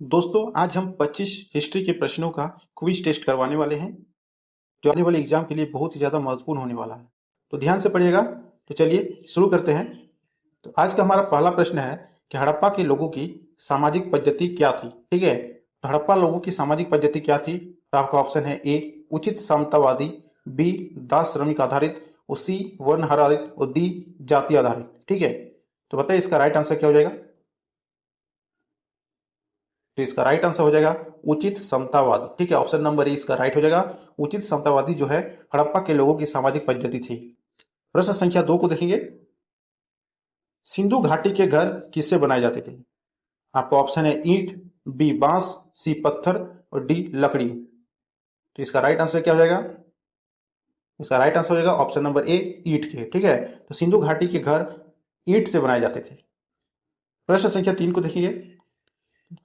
दोस्तों आज हम 25 हिस्ट्री के प्रश्नों का क्विज टेस्ट करवाने वाले हैं जो आने वाले एग्जाम के लिए बहुत ही ज़्यादा महत्वपूर्ण होने वाला है। तो ध्यान से पढ़िएगा। तो चलिए शुरू करते हैं। तो आज का हमारा पहला प्रश्न है कि हड़प्पा के लोगों की सामाजिक पद्धति क्या थी। ठीक है, तो हड़प्पा लोगों की सामाजिक पद्धति क्या थी? तो आपका ऑप्शन है ए उचित समतावादी, बी दास श्रमिक आधारित, और सी वर्ण आधारित, और डी जाति आधारित। ठीक है, तो बताइए इसका राइट आंसर क्या हो जाएगा? तो इसका राइट आंसर हो जाएगा उचित समतावाद। ठीक है, ऑप्शन नंबर ए इसका राइट हो जाएगा। उचित समतावादी जो है हड़प्पा के लोगों की सामाजिक पद्धति थी। प्रश्न संख्या 2 को देखेंगे। सिंधु घाटी के घर किससे बनाए जाते थे? आपका ऑप्शन है ईंट, बी बांस, सी पत्थर, और डी लकड़ी। तो इसका राइट आंसर क्या हो जाएगा? इसका राइट आंसर हो जाएगा ऑप्शन नंबर ए ईंट के। ठीक है, तो सिंधु घाटी के घर ईंट से बनाए जाते थे। प्रश्न संख्या 3 को देखेंगे।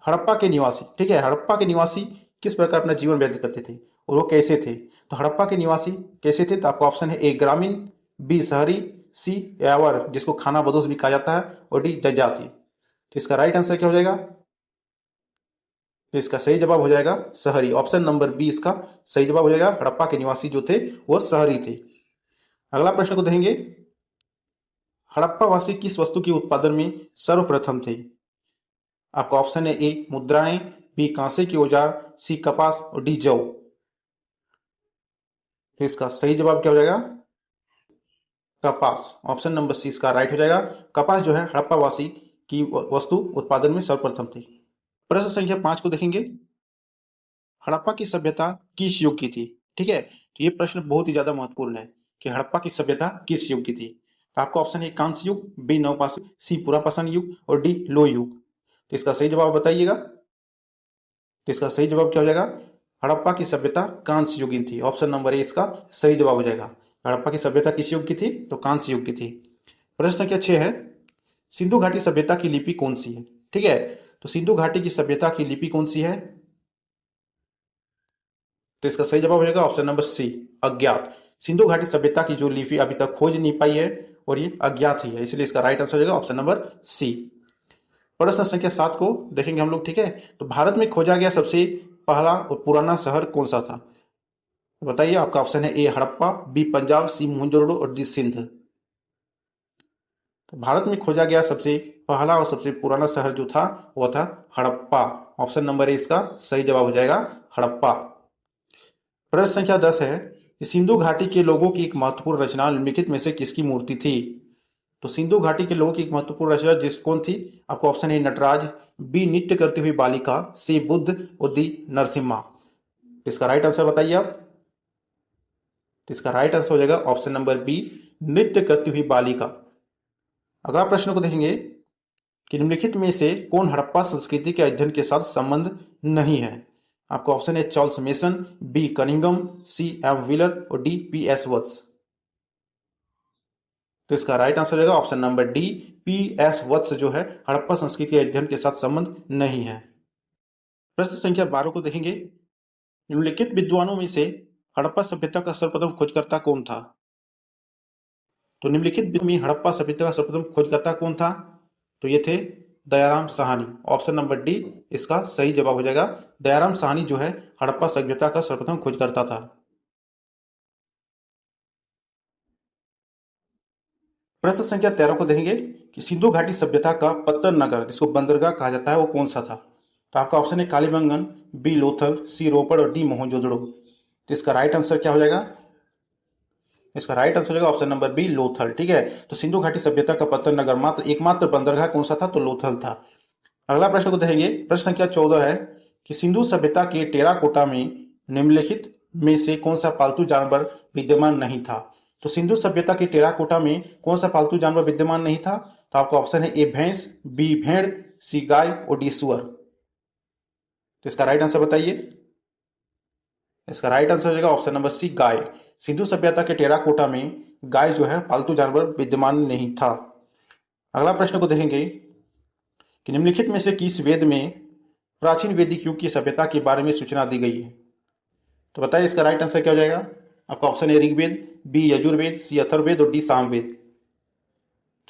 हड़प्पा के निवासी, ठीक है, हड़प्पा के निवासी किस प्रकार अपना जीवन व्यतीत करते थे और वो कैसे थे? तो हड़प्पा के निवासी कैसे थे? तो आपका ऑप्शन है ए ग्रामीण, बी शहरी, सी यावर जिसको खाना बदोश भी कहा जाता है, और डी जनजाति। तो इसका राइट आंसर क्या हो जाएगा? तो इसका सही जवाब हो जाएगा शहरी। ऑप्शन नंबर बी इसका सही जवाब हो जाएगा। हड़प्पा के निवासी जो थे वो शहरी थे। अगला प्रश्न को देखेंगे। हड़प्पा वासी किस वस्तु के उत्पादन में सर्वप्रथम थे? आपका ऑप्शन है ए मुद्राएं, बी कांसे के औजार, सी कपास, और डी जौ। तो इसका सही जवाब क्या हो जाएगा? कपास। ऑप्शन नंबर सी इसका राइट हो जाएगा। कपास जो है हड़प्पा वासी की वस्तु उत्पादन में सर्वप्रथम थी। प्रश्न संख्या 5 को देखेंगे। हड़प्पा की सभ्यता किस युग की थी? ठीक है, तो ये प्रश्न बहुत ही ज्यादा महत्वपूर्ण है कि हड़प्पा की सभ्यता किस युग की थी। तो आपका ऑप्शन है कांस्य युग, बी नवपाषाण, सी पुरापाषाण युग, और डी लोह युग। तो इसका सही जवाब बताइएगा। तो इसका सही जवाब क्या हो जाएगा? हड़प्पा की सभ्यता कांस्य युगीन थी। ऑप्शन नंबर ए इसका सही जवाब हो जाएगा। हड़प्पा की सभ्यता किस युग की थी? तो कांस्य युग की थी। प्रश्न संख्या 6 है। सिंधु घाटी सभ्यता की लिपि कौन सी है? ठीक है, तो सिंधु घाटी की सभ्यता की लिपि कौन सी है? तो इसका सही जवाब हो जाएगा ऑप्शन नंबर सी अज्ञात। सिंधु घाटी सभ्यता की जो लिपि अभी तक खोज नहीं पाई है और ये अज्ञात ही है, इसलिए इसका राइट आंसर हो जाएगा ऑप्शन नंबर सी। प्रश्न संख्या 7 को देखेंगे हम लोग। ठीक है, तो भारत में खोजा गया सबसे पहला और पुराना शहर कौन सा था? बताइए। आपका ऑप्शन है ए हड़प्पा, बी पंजाब, सी मोहनजोदड़ो, और डी सिंध। तो भारत में खोजा गया सबसे पहला और सबसे पुराना शहर जो था वह था हड़प्पा। ऑप्शन नंबर ए इसका सही जवाब हो जाएगा हड़प्पा। प्रश्न संख्या 10 है कि सिंधु घाटी के लोगों की एक महत्वपूर्ण रचना निम्नलिखित में से किसकी मूर्ति थी? तो सिंधु घाटी के लोगों की एक महत्वपूर्ण रचना जिस कौन थी? आपको ऑप्शन ए नटराज, बी नृत्य करती हुई बालिका, सी बुद्ध, और डी नरसिम्हा। इसका राइट आंसर बताइए आप। तो इसका राइट आंसर हो जाएगा ऑप्शन नंबर बी नृत्य करती हुई बालिका। अगला प्रश्न को देखेंगे कि निम्नलिखित में से कौन हड़प्पा संस्कृति के अध्ययन के साथ संबंध नहीं है? आपका ऑप्शन है Charles Mason, B Cunningham, C M Wheeler, और डी पी एस वत्स। तो इसका राइट आंसर हो जाएगा option number D P S Vats जो है हड़प्पा संस्कृति के अध्ययन के साथ संबंध नहीं है। प्रश्न संख्या 12 को देखेंगे। निम्नलिखित विद्वानों में से हड़प्पा सभ्यता का सर्वप्रथम खोजकर्ता कौन था? तो निम्नलिखित में हड़प्पा सभ्यता का सर्वप्रथम खोजकर्ता कौन था? तो ये थे Dayaram Sahni. Option number D इसका सही जवाब हो जाएगा। दयाराम साहनी जो है हड़प्पा सभ्यता का सर्वप्रथम खोजकर्ता था। प्रश्न संख्या 13 को देखेंगे कि सिंधु घाटी सभ्यता का पत्तन नगर जिसको बंदरगाह कहा जाता है वो कौन सा था? तो आपका ऑप्शन है कालीबंगन, बी लोथल, सी रोपड़, और डी मोहनजोदड़ो। तो इसका राइट आंसर क्या हो जाएगा? इसका राइट आंसर होगा ऑप्शन नंबर बी लोथल। ठीक है, तो सिंधु घाटी सभ्यता का पत्तन नगर मात्र एकमात्र बंदरगाह कौन सा था? तो लोथल था। अगला प्रश्न को देखेंगे। प्रश्न संख्या 14 है कि सिंधु सभ्यता के टेराकोटा में निम्नलिखित में से कौन सा पालतू जानवर विद्यमान नहीं था? तो सिंधु सभ्यता के टेराकोटा में कौन सा पालतू जानवर विद्यमान नहीं था? तो आपका ऑप्शन है ए भैंस, बी भेड़, सी गाय, और डी सुअर। तो इसका राइट आंसर बताइए। इसका राइट आंसर हो जाएगा ऑप्शन नंबर सी गाय। सिंधु सभ्यता के टेराकोटा में गाय जो है पालतू जानवर विद्यमान नहीं था। अगला प्रश्न को देखेंगे कि निम्नलिखित में से किस वेद में प्राचीन वैदिक युग की सभ्यता के बारे में सूचना दी गई है? तो बताइए इसका राइट आंसर क्या हो जाएगा? आपका ऑप्शन है ऋग्वेद, बी यजुर्वेद, सी अथर्ववेद, और डी सामवेद।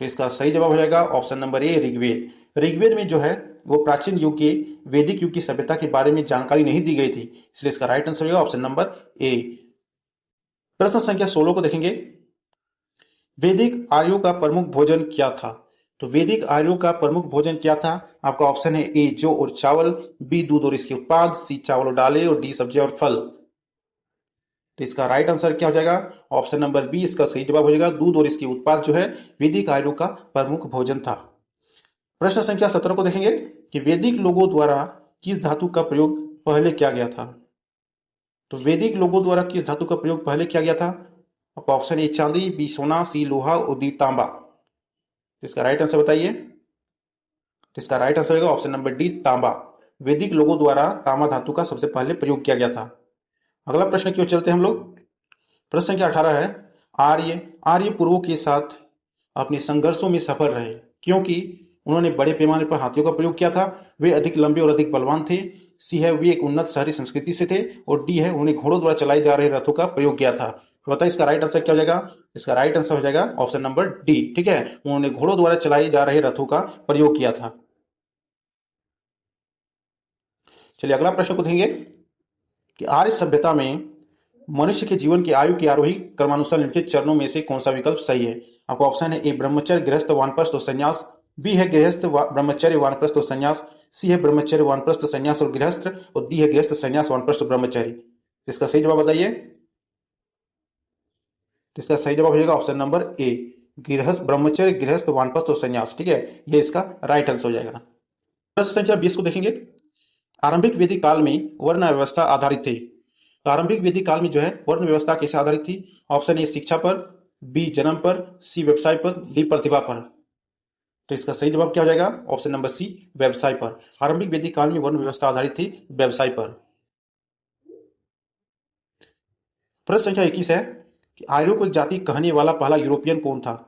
तो इसका सही जवाब हो जाएगा option number A Rigveda. Rigveda में जो है वो प्राचीन युग के वैदिक युग की सभ्यता के बारे में जानकारी नहीं दी गई थी, इसलिए इसका राइट आंसर होगा ऑप्शन नंबर ए। प्रश्न संख्या 16 को देखेंगे। वैदिक आर्यों का प्रमुख भोजन क्या था? तो वैदिक आर्यों का प्रमुख भोजन क्या था? आपका ऑप्शन है ए जौ और चावल, बी दूध और इसके उत्पाद, सी चावल और दालें और डी सब्जी और फल। तो इसका राइट आंसर क्या हो जाएगा? ऑप्शन नंबर बी इसका सही जवाब हो जाएगा। दूध और इसके उत्पाद जो है वैदिक आर्यों का प्रमुख भोजन था। प्रश्न संख्या 17 को देखेंगे कि वैदिक लोगों द्वारा किस धातु का प्रयोग पहले किया गया था? तो वैदिक लोगों द्वारा किस धातु का प्रयोग पहले किया गया था? आपका ऑप्शन ए चांदी, बी सोना, सी लोहा और डी तांबा। तो इसका राइट आंसर बताइए। तो इसका राइट आंसर होगा ऑप्शन नंबर डी तांबा। वैदिक लोगों द्वारा तांबा धातु का सबसे पहले प्रयोग किया गया था। अगला प्रश्न की ओर चलते हैं हम लोग। प्रश्न संख्या 18 है, आर्य पूर्वों के साथ अपने संघर्षों में सफल रहे क्योंकि उन्होंने बड़े पैमाने पर हाथियों का प्रयोग किया था, वे अधिक लंबे और अधिक बलवान थे, सी है वे एक उन्नत शहरी संस्कृति से थे, और डी है उन्होंने घोड़ों द्वारा चलाए जा रहे रथों का प्रयोग किया था। तो बताइए इसका राइट आंसर क्या हो जाएगा? इसका राइट आंसर हो जाएगा ऑप्शन नंबर डी। ठीक है, उन्होंने घोड़ों द्वारा चलाए जा रहे रथों का प्रयोग किया था। चलिए अगला प्रश्न को देखेंगे कि आर्य सभ्यता में मनुष्य के जीवन की आयु के आरोही क्रमानुसार निम्नलिखित चरणों में से कौन सा विकल्प सही है? आपको ऑप्शन है ए ब्रह्मचर्य, गृहस्थ, वानप्रस्थ और संन्यास, बी है गृहस्थ, ब्रह्मचर्य, वानप्रस्थ और संन्यास, सी है ब्रह्मचर्य, वानप्रस्थ, संन्यास और गृहस्थ, और डी है गृहस्थ, संन्यास, वानप्रस्थ, ब्रह्मचर्य। इसका सही जवाब बताइए। तो इसका सही जवाब हो जाएगा ऑप्शन नंबर ए, गृहस्थ, ब्रह्मचर्य, गृहस्थ, वानप्रस्थ और संन्यास। ठीक है, ये इसका राइट आंसर हो जाएगा। प्रश्न संख्या 20 को देखेंगे। आरंभिक वैदिक काल में वर्ण व्यवस्था आधारित थी। आरंभिक वैदिक काल में जो है वर्ण व्यवस्था कैसे आधारित थी? ऑप्शन ए शिक्षा पर, बी जन्म पर, सी व्यवसाय पर, डी प्रतिभा पर। तो इसका सही जवाब क्या हो जाएगा? ऑप्शन नंबर सी व्यवसाय पर। आरंभिक वैदिक काल में वर्ण व्यवस्था आधारित थी व्यवसाय पर। प्रश्न संख्या 21 है कि आर्यों को एक जाति कहने वाला पहला यूरोपियन कौन था?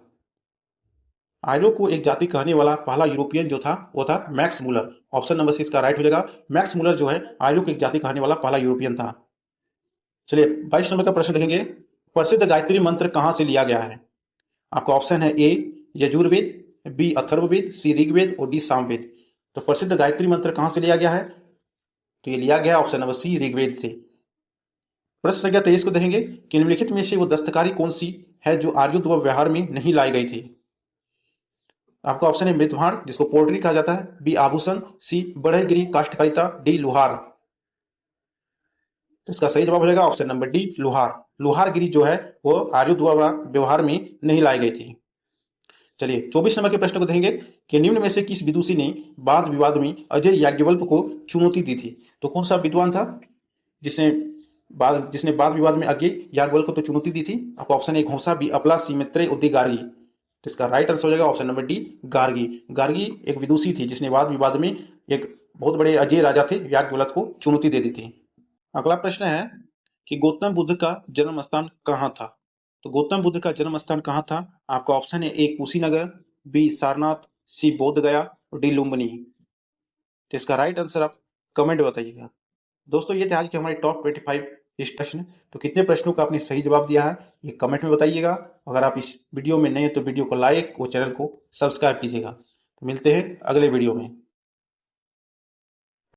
आर्यों को एक जाति कहने वाला पहला यूरोपियन जो था वो था Max Muller. Option number C इसका राइट हो जाएगा। मैक्स मूलर जो है आर्यों को एक जाति कहने वाला पहला यूरोपियन था। चलिए 22 नंबर का प्रश्न देखेंगे। प्रसिद्ध गायत्री मंत्र कहां से लिया गया है? आपका ऑप्शन है ए यजुर्वेद, बी अथर्ववेद, सी ऋग्वेद और डी सामवेद। तो प्रसिद्ध गायत्री मंत्र कहां से लिया गया है? तो ये लिया गया ऑप्शन नंबर सी ऋग्वेद से। प्रश्न संख्या 23 को देखेंगे कि निम्नलिखित में से वो दस्तकारी कौन सी है जो आर्यों द्वारा व्यवहार में नहीं लाई गई थी? आपका ऑप्शन है मृतभांड जिसको पोल्ट्री कहा जाता है, बी आभूषण, सी बढ़ईगिरी काष्ठकारिता, डी लोहार। तो इसका सही जवाब हो जाएगा ऑप्शन नंबर डी लोहार। लोहारगिरी जो है वो आर्यों द्वारा व्यवहार में नहीं लाई गई थी। चलिए 24 नंबर के प्रश्न को देखेंगे कि निम्न में से किस विदुषी ने वाद विवाद में अजय याज्ञवल्क्य को चुनौती दी थी? तो कौन सा विद्वान था जिसने वाद विवाद में अजय याज्ञवल्क्य को चुनौती दी थी? आपका ऑप्शन ए घोषा, बी अपला, सी मैत्रेय और डी गार्गी। तो इसका राइट आंसर हो जाएगा option number D Gargi. Gargi एक विदुषी थी जिसने वाद विवाद में एक बहुत बड़े अजय राजा थे याज्ञवल्क्य को चुनौती दे दी थी। अगला प्रश्न है कि गौतम बुद्ध का जन्म स्थान कहाँ था? तो गौतम बुद्ध का जन्म स्थान कहाँ था? आपका ऑप्शन है ए कुशीनगर, बी सारनाथ, सी बोध गया और डी लुम्बिनी। तो इसका राइट आंसर आप कमेंट में बताइएगा। दोस्तों ये थे आज के हमारे टॉप 25 इस प्रश्न। तो कितने प्रश्नों का आपने सही जवाब दिया है ये कमेंट में बताइएगा। अगर आप इस वीडियो में नए हैं तो वीडियो को लाइक और चैनल को सब्सक्राइब कीजिएगा। तो मिलते हैं अगले वीडियो में।